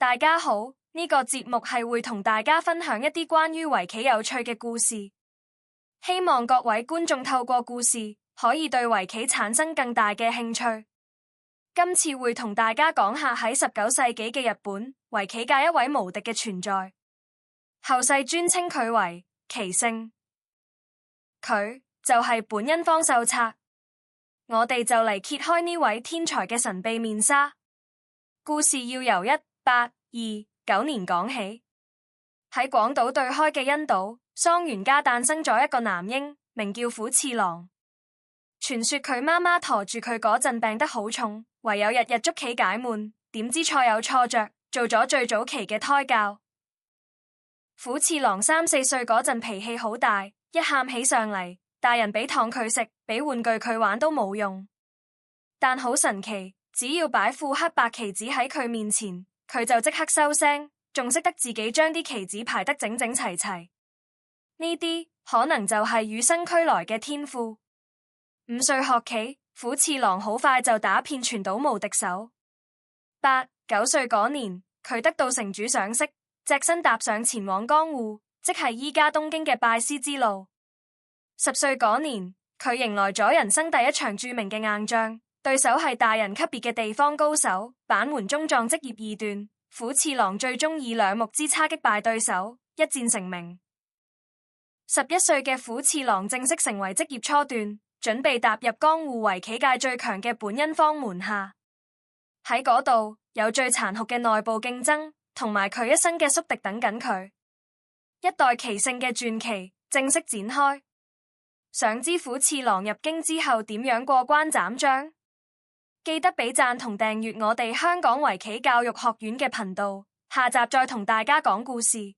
大家好，呢個節目係會同大家分享一啲關於圍棋有趣嘅故事，希望各位觀眾透過故事可以對圍棋產生更大嘅興趣。今次會同大家講下喺19世紀嘅日本，圍棋界一位無敵嘅存在，後世尊稱佢為棋聖，佢就係本因坊秀策。我哋就嚟揭開呢位天才嘅神秘面紗。故事要由1829年講起。喺廣島對開嘅恩島，桑原家誕生咗一個男嬰，名叫虎次郎。傳說佢媽媽馱住佢嗰陣病得好重，唯有日日捉棋解悶。點知錯有錯着，做咗最早期嘅胎教。虎次郎3、4歲嗰陣脾氣好大，一喊起上嚟，大人俾糖佢食，俾玩具佢玩都冇用。但好神奇，只要擺副黑白棋子喺佢面前，佢就即刻收聲，仲識得自己將啲棋子排得整整齊齊。呢啲可能就係與生俱來嘅天賦。5歲學棋，虎次郎好快就打遍全島無敵手。8、9歲嗰年，佢得到城主賞識，隻身踏上前往江戶，即係依家東京嘅拜師之路。10歲嗰年，佢迎來咗人生第一場著名嘅硬仗，對手係大人級別嘅地方高手，板門中撞職業二段，虎次郎最終以2目之差擊敗對手，一戰成名。11歲嘅虎次郎正式成為職業初段，準備踏入江戶圍棋界最強嘅本因坊門下。喺嗰度有最殘酷嘅內部競爭，同埋佢一生嘅宿敵等緊佢。一代棋聖嘅傳奇正式展開。想知虎次郎入京之後點樣過關斬將？記得俾讚同訂閱我哋香港圍棋教育學院嘅頻道，下集再同大家講故事。